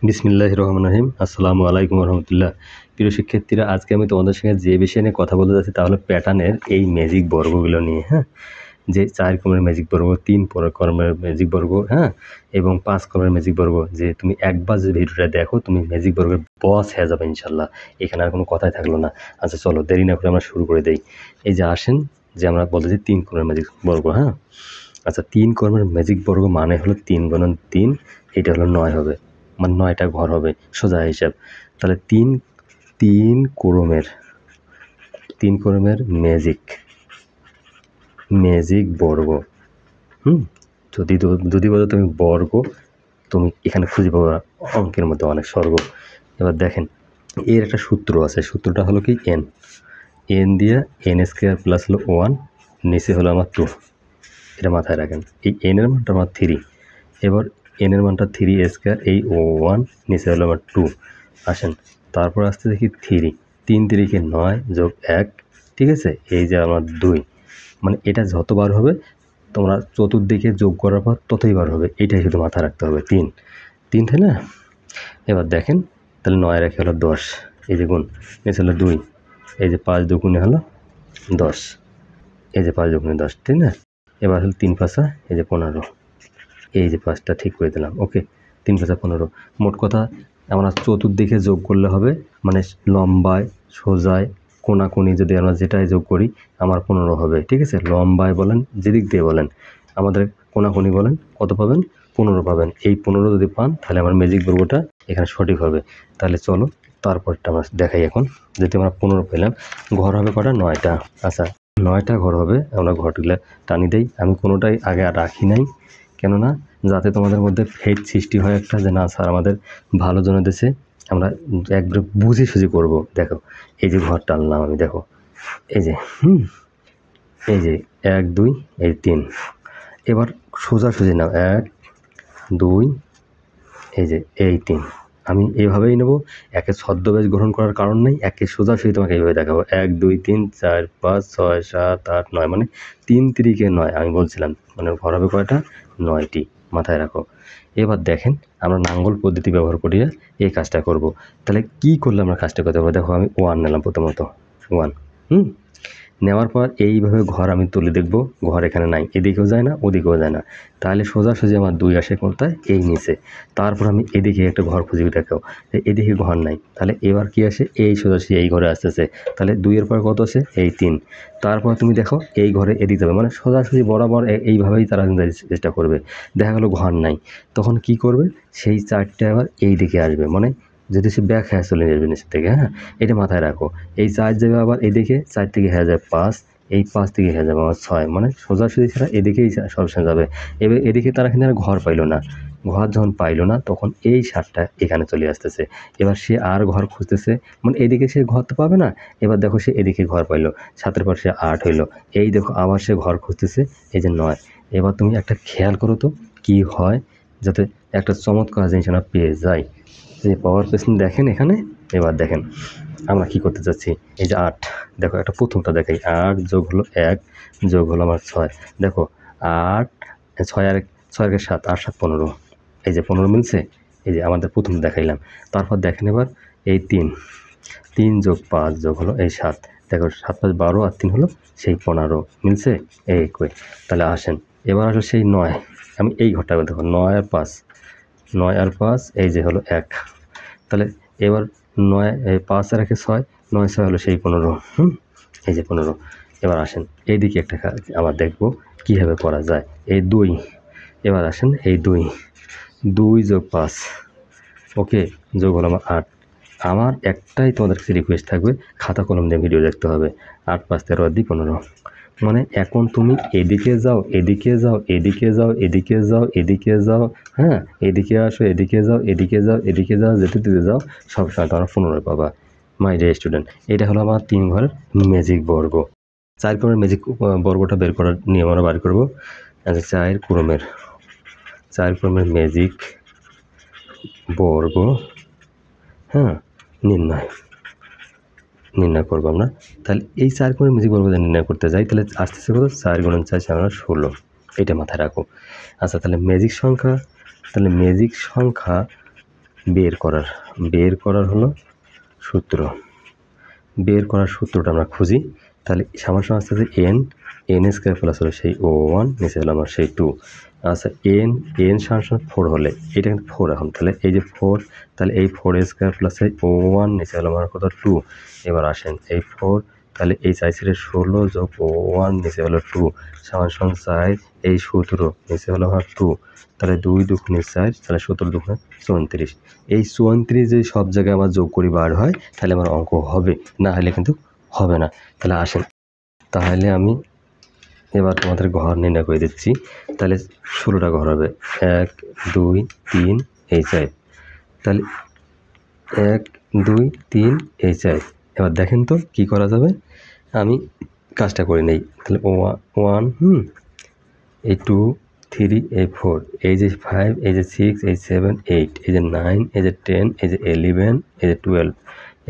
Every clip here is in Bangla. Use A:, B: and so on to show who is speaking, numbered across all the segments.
A: বিসমিল্লাহির রহমানির রহিম। আসসালামু আলাইকুম রহমতুল্লাহ। প্রিয় শিক্ষার্থীরা, আজকে আমি তোমাদের সঙ্গে যে বিষয় নিয়ে কথা বলতে যাচ্ছি তা হলো প্যাটার্নের এই ম্যাজিক বর্গগুলো নিয়ে। হ্যাঁ, যে 4 ক্রমের ম্যাজিক বর্গ, 3 ক্রমের ম্যাজিক বর্গ, হ্যাঁ, এবং 5 ক্রমের ম্যাজিক বর্গ। যে তুমি একবার যদি ভিডিওটা দেখো তুমি ম্যাজিক বর্গের বস হয়ে যাবে ইনশাল্লাহ। এখানে আর কোনো কথাই থাকলো না। আচ্ছা চলো দেরি না করে আমরা শুরু করে দেই। এই যে আসেন, যে আমরা বলতেছি 3 ক্রমের ম্যাজিক বর্গ। হ্যাঁ, আচ্ছা 3 ক্রমের ম্যাজিক বর্গ মানে হলো 3 গুণন 3, এটা হলো 9 হবে, মানে 9টা ঘর হবে সোজা হিসাব। তাহলে তিন ক্রমের ম্যাজিক বর্গ। যদি বলো তুমি বর্গ, তুমি এখানে খুঁজে পাবে অঙ্কের মধ্যে অনেক স্বর্গ। এবার দেখেন, এর একটা সূত্র আছে, সূত্রটা হলো কি এন দিয়ে n² প্লাস হলো 1, নিচে হলো আমার 2। এটা মাথায় রাখেন। এই এন এর মানটা আমার 3, এবার এন এর মানটা 3² এই 1, নিচে হলো আমার 2। আসেন তারপর আসতে দেখি 3 3 9 যোগ 1, ঠিক আছে, এই যে আমার 2। মানে এটা যতবার হবে তোমরা চতুর্দিকে যোগ করার পর ততই বার হবে, এটাই শুধু মাথায় রাখতে হবে। 3 তাই না? এবার দেখেন, তাহলে 9 রেখে হলো 10, এই যে গুণ, নিচে হলো 2, এই যে 5 দুগুণে হলো 10, এই যে 5 দুগুণে 10, ঠিক না? এবার হলো 3 5, এই যে 15, এই যে 5টা ঠিক করে দিলাম। ওকে, 3 5 15। মোট কথা আমরা চতুর্দিকে যোগ করলে হবে, মানে লম্বায় সোজায় কোনাকুনি যদি আমরা যেটাই যোগ করি আমার 15 হবে, ঠিক আছে? লম্বায় বলেন যেদিক দিয়ে বলেন, আমাদের কোনাকুনি বলেন, কত পাবেন? 15 পাবেন। এই 15 যদি পান তাহলে আমার ম্যাজিক বর্গটা এখানে সঠিক হবে। তাহলে চলো তারপরটা আমরা দেখাই। এখন যদি আমরা 15 পেলাম, ঘর হবে কটা? 9টা। আচ্ছা 9টা ঘর হবে, আমরা ঘরগুলো টানি দেই। আমি কোনোটাই আগে আর রাখি নাই, কেননা যাতে তোমাদের মধ্যে ফেট সৃষ্টি হয় একটা, যে না স্যার আমাদের ভালো জন্য দেশে, আমরা একবারে বুঝে সুঝি করবো। দেখো এই যে ঘর টানলাম আমি, দেখো এই যে এই যে 1 2 এই 3। এবার সোজাসুজি নাও, 1 2 এই যে এই 3। আমি এইভাবেই নেব, একে ছদ্মবেশ গ্রহণ করার কারণ নেই, একে সোজাসুজি তোমাকে এইভাবে দেখাবো। 1 2 3 4 5 6 7 8 9, মানে 3 3 9 আমি বলছিলাম, মানে ঘর হবে কয়টা? 9টি, মাথায় রাখো। এবার দেখেন, আমরা নাঙ্গল পদ্ধতি ব্যবহার করিয়ে এই কাজটা করব। তাহলে কি করলে আমরা কাজটা করতে পারবো? দেখো আমি 1 নিলাম প্রথমত, 1 নেওয়ার পর এইভাবে ঘর আমি তুলে দেখব, ঘর এখানে নাই, এদিকেও যায় না ওদিকেও যায় না, তাহলে সোজাসুজি আমার 2 আসে কোনটায়? এই নিচে। তারপর আমি এদিকে একটা ঘর খুঁজে দেখাও, এদিকে ঘর নাই, তাহলে এবার কি আসে? এই সোজাসুজি এই ঘরে আসতেছে, তাহলে 2 এর পর কত আছে? এই 3। তারপর তুমি দেখো এই ঘরে এদিকে যাবে, মানে সোজাসুজি বরাবর এইভাবেই তারা চেষ্টা করবে। দেখা গেলো ঘর নাই, তখন কি করবে? সেই 4টে আবার এই দিকে আসবে, মানে যদি সে ব্যাক হ্যাঁ চলে যাবে নিচের থেকে। হ্যাঁ, এটা মাথায় রাখো। এই 4 যাবে আবার এদিকে, 4 থেকে হয়ে যাবে 5, এই 5 থেকে হয়ে যাবে আমার 6, মানে সোজাসুজি ছাড়া এদিকেই সবসময় যাবে। এবার এদিকে তারা কিন্তু আর ঘর পাইলো না, ঘর যখন পাইলো না তখন এই 7টা এখানে চলে আসতেছে। এবার সে আর ঘর খুঁজতেছে, মানে এদিকে সে ঘর তো পাবে না। এবার দেখো সে এদিকে ঘর পাইলো, 7-এর পর সে 8 হইলো, এই দেখো আবার সে ঘর খুঁজতেছে, এই যে 9। এবার তুমি একটা খেয়াল করো তো কি হয়, যাতে একটা চমৎকার জিনিস আমরা পেয়ে যাই। যে পাওয়ার পেছনে দেখেন এখানে, এবার দেখেন আমরা কি করতে চাচ্ছি। এই যে 8, দেখো একটা প্রথমটা দেখাই, 8 যোগ হলো 1 যোগ হলো আমার 6, দেখো 8 6 আর 7, 8 7 15, এই যে 15 মিলছে। এই যে আমাদের প্রথম দেখাইলাম। তারপর দেখেন এবার এই 3 যোগ 5 যোগ হলো এই 7, দেখো 7 5 12 আর 3 হলো সেই 15, মিলছে এই কই। তাহলে আসেন এবার আসলে সেই 9, আমি এই ঘরটা দেখো 9 আর 5, 9 আর 5 এই যে হলো 1, তাহলে এবার 9 5 আর 1 6, 9 6 হলো সেই 15। এই যে 15। এবার আসেন এইদিকে একটা আবার দেখবো কীভাবে করা যায়। এই 2, এবার আসেন এই 2 যোগ 5, ওকে, যোগ হলো আমার 8। আমার একটাই তোমাদের কাছে রিকোয়েস্ট থাকবে, খাতা কলম দিয়ে ভিডিও দেখতে হবে। 8 5 13 আর 2 15, মানে এখন তুমি এদিকে যাও এদিকে যাও এদিকে যাও এদিকে যাও এদিকে যাও, হ্যাঁ, এদিকে আসো এদিকে যাও এদিকে যাও এদিকে যাও, যেতে দিতে যাও, সবসময় তোমরা 15 পাবা। মাই ডিয়ার স্টুডেন্ট, এটা হলো আমার 3 ঘরের ম্যাজিক বর্গ। 4 ক্রমের ম্যাজিক বর্গটা বের করার নিয়ম আমরা বার করবো। আচ্ছা 4 ক্রমের ম্যাজিক বর্গ, হ্যাঁ, নির্ণয় করবো আমরা। তাহলে এই 4 ক্রমের ম্যাজিক বর্গ যদি নির্ণয় করতে যাই তাহলে আসতেছে কত? 4 গুণন 4 16, এটা মাথায় রাখো। আচ্ছা তাহলে ম্যাজিক সংখ্যা বের করার হলো সূত্র। বের করার সূত্রটা আমরা খুঁজি। তাহলে সমান সমান আসতেছে এন স্কোয়ার প্লাস হলো সেই O1 নিচে হলো আমার সেই 2। আচ্ছা এন সমান সমান 4 হলে এটা কিন্তু 4 এখন, তাহলে এই যে 4, তাহলে এই 4 স্কোয়ার প্লাস এই O1 নিচে হলো আমার কত 2। এবার আসেন এই 4, তাহলে এই 4 16 যোগ O1 নিচে হলো 2 সমান সমান 4, এই 17 নিচে হলো আমার 2, তাহলে 2 দুগুণে 4, তাহলে 17 দুগুণে 34। এই 34 যদি সব জায়গায় আমার যোগ করি বার হয় তাহলে আমার অঙ্ক হবে, না হলে কিন্তু হবে না। তাহলে আসেন, তাহলে আমি এবার তোমাদের ঘর নির্ণয় করে দিচ্ছি। তাহলে 16টা ঘর হবে, 1 2 3 এই 4, তাহলে 1 2 3 এই 4। এবার দেখেন তো কি করা যাবে, আমি কাজটা করে নেই। তাহলে 1 এই 2 3 এই 4 এই যে 5 এই যে 6 এই 7 8 এই যে 9 এই যে 10 এই যে 11 এই যে 12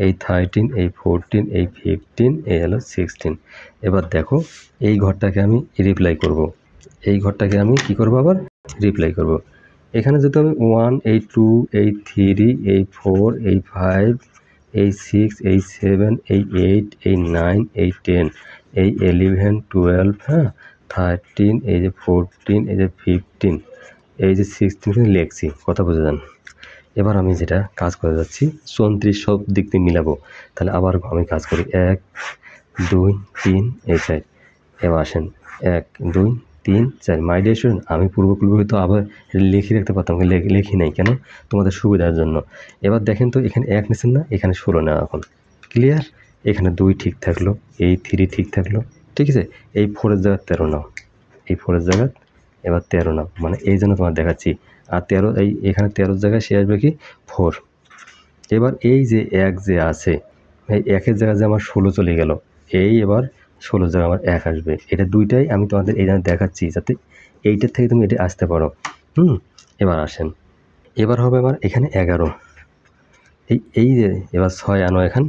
A: এই 13 এই 14 এই 15 এই হলো 16। এবার দেখো এই ঘরটাকে আমি রিপ্লাই করব, এই ঘরটাকে আমি কি করব আবার রিপ্লাই করব। এখানে যদি আমি 1 এই 2 এই 3 এই 4 এই 5 এই 6 এই 7 এই 8 এই 9 এই 10 এই 11 12 হ্যাঁ 13 এই যে 14 এই যে 15 এই যে 16 লিখছি, কথা বুঝে যান। এবার আমি যেটা কাজ করে যাচ্ছি 34 সব দিক দিয়ে মিলাবো। তাহলে আবার আমি কাজ করি 1 2 3 এই 4। এবার আসেন 1 2 3 4। মাই ডিয়ার স্টুডেন্ট, আমি পূর্বপূর্বে হয়তো আবার লিখে রাখতে পারতাম, লিখি নাই কেন, তোমাদের সুবিধার জন্য। এবার দেখেন তো এখানে 1 নিচ্ছেন না, এখানে 16 নেওয়া এখন ক্লিয়ার। এখানে 2 ঠিক থাকলো, এই 3 ঠিক থাকলো, ঠিক আছে। এই 4 এর জায়গায় 13 নাও, এই 4 এর জায়গায় এবার 13 নাও, মানে এই জন্য তোমার দেখাচ্ছি। আর 13 এই এখানে 13 জায়গায় সে আসবে কি 4। এবার এই যে 1 যে আছে, এই 1 এর জায়গায় যে আমার 16 চলে গেল, এই এবার 16 জায়গায় আমার 1 আসবে। এটা দুইটাই আমি তোমাদের এই জন্য দেখাচ্ছি যাতে এইটার থেকে তুমি এটা আসতে পারো। এবার আসেন, এবার হবে আমার এখানে 11, এই যে এবার 6 আনো এখান,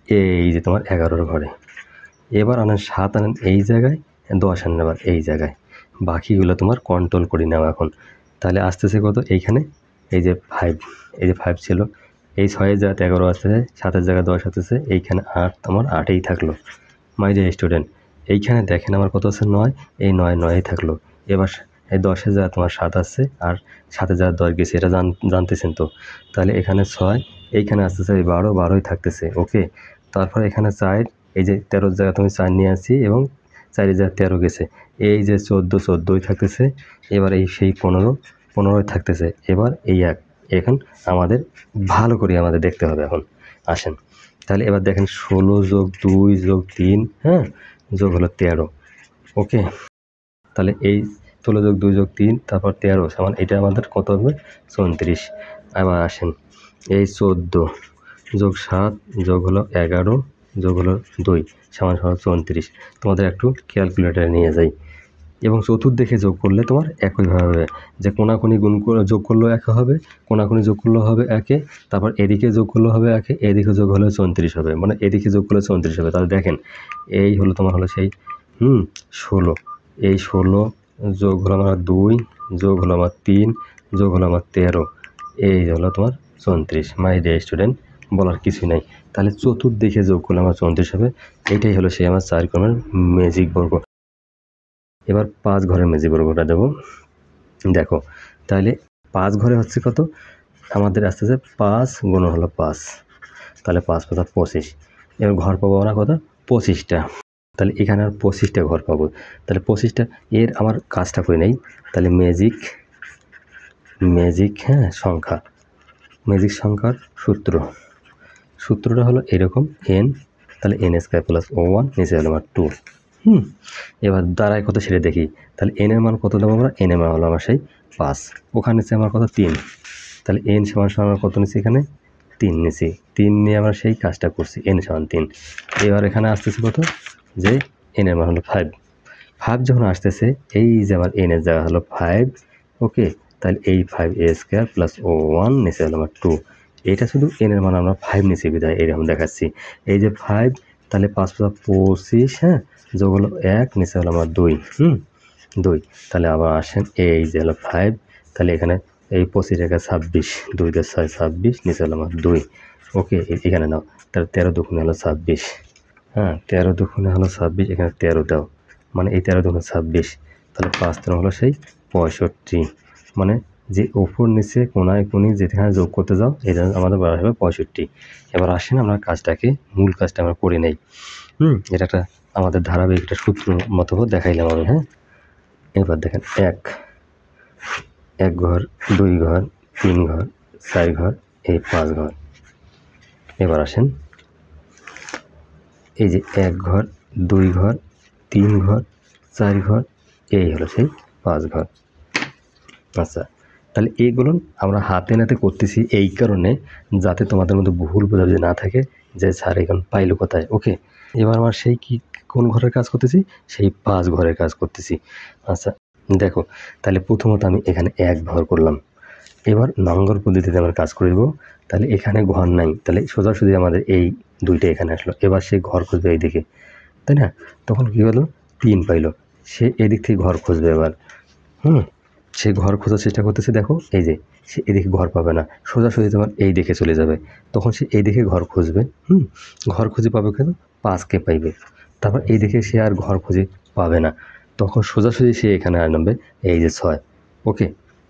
A: এই যে তোমার 11 ঘরে। এবার আনেন 7 আনেন এই জায়গায়, 10 আনেন এবার এই জায়গায়, বাকিগুলো তোমার কন্ট্রোল করে নাও এখন। তাহলে আসতেছে কত এইখানে, এই যে 5, এই যে 5 ছিল, এই 6-এর জায়গাতে 11 আসতেছে, 7-এর জায়গায় 10 আসতেছে, এইখানে 8, তোমার 8ই থাকলো। মাই ডিয়ার স্টুডেন্ট, এইখানে দেখেন আমার কত আছে 9, এই 9ই থাকলো। এবার এই 10-এর জায়গায় তোমার 7 আসছে, আর 7-এর জায়গায় 10 গেছে, এটা জানতেছেন তো। তাহলে এখানে 6, এইখানে আসতেছে এই 12, 12ই থাকতেছে, ওকে। তারপর এখানে 4, এই যে 13-র জায়গায় তুমি 4 নিয়ে আসছি এবং 4-এর জায়গায় 13 গেছে, এই যে 14, 14ই থাকতেছে। এবার এই সেই 15, 15ই থাকতেছে। এবার এই 1, এখন আমাদের ভালো করে আমাদের দেখতে হবে এখন। আসেন, তাহলে এবার দেখেন 16 যোগ 2 যোগ 3 হ্যাঁ যোগ হলো 13, ওকে। তাহলে এই 16 যোগ 2 যোগ 3 তারপর 13 সমান এটা আমাদের কত হবে 34। আবার আসেন, এই 14 যোগ 7 যোগ হলো 11 যোগ হলো 2 সমান 34। তোমাদের একটু ক্যালকুলেটার নিয়ে যাই, এবং চতুর্দিকে যোগ করলে তোমার একইভাবে হবে, যে কোনাকুনি গুণ যোগ করলেও একে হবে, কোনাকুনি যোগ করলেও হবে একে, তারপর এদিকে যোগ করলেও হবে একে, এদিকে যোগ হলে 34 হবে, মানে এদিকে যোগ করলে 34 হবে। তাহলে দেখেন এই হলো তোমার হলো সেই 16, এই 16 যোগ হলো আমার 2 যোগ হলো আমার 3 যোগ হলো আমার 13, এই হলো তোমার 34। মাই ডিয়ার স্টুডেন্ট, বলার কিছুই নাই। তাহলে চতুর্দিকে যোগ করলে আমার 34 হবে। এটাই হলো সেই আমার 4 ক্রমের ম্যাজিক বর্গ। এবার 5 ঘরের ম্যাজিক বর্গটা দেবো। দেখো তাহলে 5 ঘরে হচ্ছে কত আমাদের আসতেছে 5 গুণ হলো 5, তাহলে 5 5 25। এবার ঘর পাবো আমরা কত 25টা, তাহলে এখানে আর 25টা ঘর পাবো। তাহলে 25টা এর আমার কাজটা করে নেই। তাহলে ম্যাজিক সংখ্যা, ম্যাজিক সংখ্যার সূত্রটা হলো এরকম n, তাহলে n স্কয়ার প্লাস O1 নিচে হলো আমার 2। এবার দাঁড়ায় কত সেটা দেখি। তাহলে n এর মান কত দেবো আমরা, n এর মান হলো আমার সেই 5, ওখানে নিচে আমার কত 3, তাহলে n সমান আমরা কত নিচ্ছি এখানে 3 নিচ্ছি, 3 নিয়ে আমরা সেই কাজটা করছি, n সমান 3। এবার এখানে আসতেছে কত, যে n এর মান হলো 5, 5 যখন আসতেছে এই যে আমার n এর জায়গা হলো 5, ওকে। তাহলে এই 5a স্কয়ার প্লাস O1 নিচে হলো আমার 2, এটা শুধু n এর মান আমরা 5 নিচে বিদায় এরকম দেখাচ্ছি। এই যে 5, তাহলে 5 5 25 হ্যাঁ যোগ হলো 1 নিচে হলো আমার 2, 2। তাহলে আবার আসেন এই যে হলো 5, তাহলে এখানে এই 25 একা 26, 2 দিয়ে 6 26, নিচে হলো আমার 2। ওকে, এখানে নাও। তাহলে 13 দুগুণে হলো 26। হ্যাঁ, 13 দুগুণে হলো 26, এখানে 13 দাও, মানে এই 13 দুগুণে 26, তাহলে 5 13 হলো সেই 65। মানে যে উপর নিচে কোনায় কোনি যেখানে যোগ করতে যাও এটা আমাদের বলা হবে 65। এবার আসেন আমরা কাজটাকে, মূল কাজটা আমরা করে নেই। এটা একটা আমাদের ধারাবাহিক একটা সূত্র মতো দেখাইলাম আমি। হ্যাঁ, এবার দেখেন 1 ঘর, 2 ঘর, 3 ঘর, 4 ঘর, এই 5 ঘর। এবার আসেন এই যে 1 ঘর, 2 ঘর, 3 ঘর, 4 ঘর, এই হলো সেই 5 ঘর। আচ্ছা, তাহলে এইগুলো আমরা হাতে নাতে করতেছি এই কারণে যাতে তোমাদের মধ্যে ভুল বোঝাবুঝি না থাকে যে স্যার এখন পাইলো কোথায়। ওকে, এবার আমার সেই কি কোন ঘরের কাজ করতেছি, সেই 5 ঘরের কাজ করতেছি। আচ্ছা দেখো, তাহলে প্রথমত আমি এখানে 1 ঘর করলাম। এবার নম্বর পদ্ধতিতে আমরা কাজ করব। তাহলে এখানে ঘর নাই, তাহলে সোজাসুজি আমাদের এই 2টা এখানে আসলো। এবার সে ঘর খুঁজবে এইদিকে, তাই না? তখন কী হলো, 3 পাইলো, সে এদিক থেকে ঘর খুঁজবে। এবার সে ঘর খোঁজার চেষ্টা করতেছে। দেখো এই যে সে এদিকে ঘর পাবে না, সোজাসুজি তোমার এই দিকে চলে যাবে। তখন সে এই দিকে ঘর খুঁজবে। ঘর খুঁজে পাবে কেন, 5কে পাইবে। তারপর এই দিকে সে আর ঘর খুঁজে পাবে না, তখন সোজাসুজি সে এখানে আর নামবে এই যে 6। ওকে,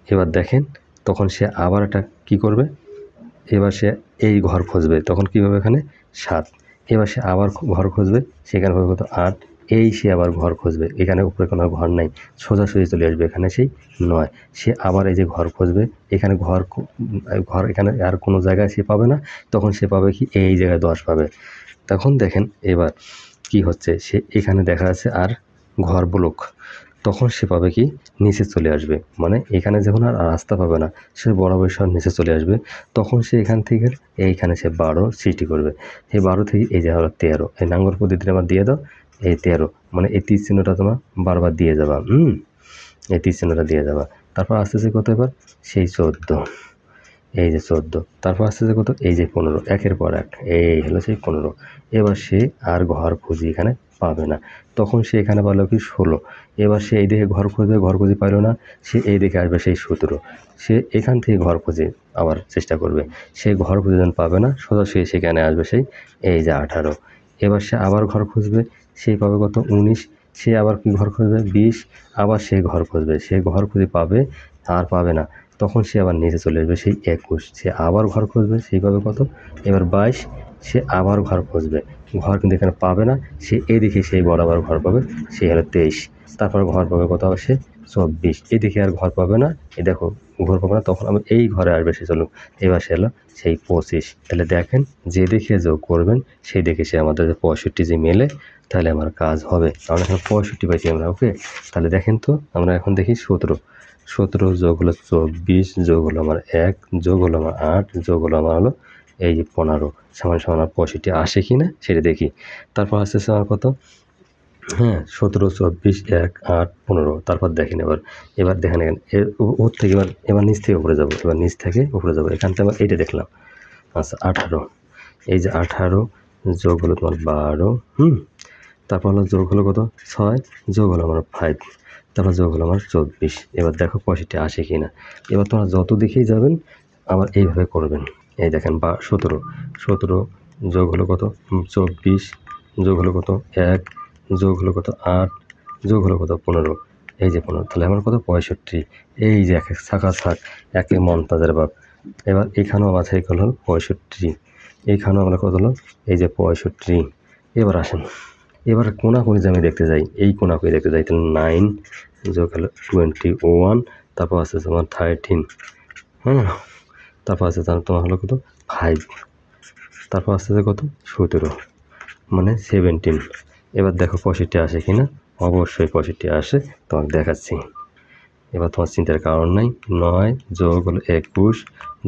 A: এবার দেখেন তখন সে আবার একটা কী করবে, এবার সে এই ঘর খুঁজবে। তখন কী হবে, এখানে 7। এবার সে আবার ঘর খুঁজবে, সেখানে হবে কত, 8। এই সে আবার ঘর খুঁজবে, এখানে উপরে কোনো ঘর নাই, সোজাসুজি চলে আসবে এখানে সেই 9। সে আবার এই যে ঘর খুঁজবে, এখানে ঘর এখানে আর কোনো জায়গায় সে পাবে না, তখন সে পাবে কি, এই জায়গায় 10 পাবে। তখন দেখেন এবার কি হচ্ছে, সে এখানে দেখা যাচ্ছে আর ঘর ব্লক, তখন সে পাবে কি, নিচে চলে আসবে। মানে এখানে যখন আর রাস্তা পাবে না, সে বরাবর সব নিচে চলে আসবে। তখন সে এখান থেকে এইখানে সে 12 সৃষ্টি করবে। এই 12 থেকে এই যে হলো 13, এই নাঙ্গল পদ্ধতিটা আমার দিয়ে দাও। এই 13 মানে এই তীর চিহ্নটা তোমার বারবার দিয়ে যাবা। এই তীর চিহ্নটা দিয়ে যাবা। তারপর আসতেছে কত, এবার সেই 14, এই যে 14। তারপর আসতেছে কত, এই যে 15, একের পর এক, এই হলো সেই 15। এবার সে আর ঘর খুঁজি এখানে পাবে না, তখন সে এখানে পারলো কি 16। এবার সে এই দিকে ঘর খুঁজবে, ঘর খুঁজে পাইল না, সে এই দিকে আসবে সেই 17। সে এখান থেকে ঘর খুঁজে আবার চেষ্টা করবে, সে ঘর খুঁজে যখন পাবে না, সোজাসুজি সেখানে আসবে সেই এই যে 18। এবার সে আবার ঘর খুঁজবে, সেই পাবে কত, 19। সে আবার কি ঘর খুঁজবে, 20। আবার সে ঘর খুঁজবে, সে ঘর খুঁজে পাবে আর পাবে না, তখন সে আবার নিচে চলে আসবে সেই 21। সে আবার ঘর খুঁজবে, সেইভাবে কত, এবার 22। সে আবার ঘর খুঁজবে, ঘর কিন্তু এখানে পাবে না, সে এদিকে সেই বরাবর ঘর পাবে, সেই হলো 23। তারপর ঘর পাবে কত হবে, সে 24। এদিকে আর ঘর পাবে না, এই দেখো ঘর পাবে না, তখন আমি এই ঘরে আসবে সে, চলুক এবার সে হলো সেই 25। তাহলে দেখেন যে দেখে যোগ করবেন সেই দেখে সে আমাদের 65 যে মেলে, তাহলে আমার কাজ হবে। আমরা এখন 65 পাইছি আমরা। ওকে, তাহলে দেখেন তো আমরা এখন দেখি 17 যোগ হলো 24, যোগ হলো আমার 1, যোগ হলো আমার 8, যোগ হলো আমার হলো এই 15 সমান সমান 65 আসে কি না সেটা দেখি। তারপর আসতেছে আমার কত, 17, 24, 1, 8, 15। তারপর দেখেন এবার দেখেন ওর থেকে এবার নিচ থেকে উপরে যাবো, এবার নিচ থেকে উপরে যাবো। এখান থেকে এইটা দেখলাম। আচ্ছা 18, এই যে 18 যোগ হলো তোমার 12, তারপর হলো যোগ হলো কত, 6, যোগ হলো আমার 5, তারপর যোগ হলো আমার 24। এবার দেখো 65 আসে কি না। এবার তোমরা যত দিকেই যাবেন আবার এইভাবে করবেন। এই দেখেন 17 যোগ হলো কত, 24, যোগ হলো কত, 1, যোগ হলো কত, 8, যোগ হলো কত, 15। এই যে 15, তাহলে আমার কত, 65। এই যে এক শাখা শাক, একে মন্তাজের বাপ। এবার এখানেও আমার থেকে হলো 65, এইখানেও আমরা কত হলো, এই যে 65। এবার আসেন, এবার কোনাকুনি যে আমি দেখতে যাই, এই কোনাকুনি দেখতে যাই, তাহলে 9 যোগ হলো 21, তারপর আছে তোমার 13, তারপর আছে তোমার হলো কত, 5, তারপর আসতেছে কত, 17 মানে 17। এবার দেখো 65 আসে কি না, অবশ্যই 65 আসে, তোমাকে দেখাচ্ছি। এবার তোমার চিন্তার কারণ নাই। 9 যোগ হলো 21,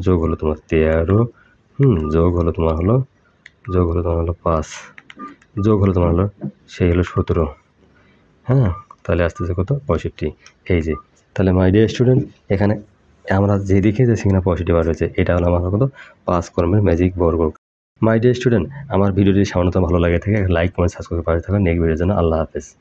A: যোগ হলো তোমার 13, যোগ হলো তোমার হলো 5, যোগ হলো তোমার হলো সেই হলো 17। তাহলে আসতেছে কত, 65। এই যে, তাহলে মাই ডিয়ার স্টুডেন্ট, এখানে আমরা যেদিকে যে সিগনা 65 বার হয়েছে, এটা হলো আমার কত, 5 কর্মের ম্যাজিক বর্গ। মাই ডিয়ার স্টুডেন্ট, আমার ভিডিওটি সামান্যতম ভালো লাগে থাকে লাইক কমেন্ট সাবস্ক্রাইব করে থাকুন। নেক্সট ভিডিওর জন্য আল্লাহ হাফেজ।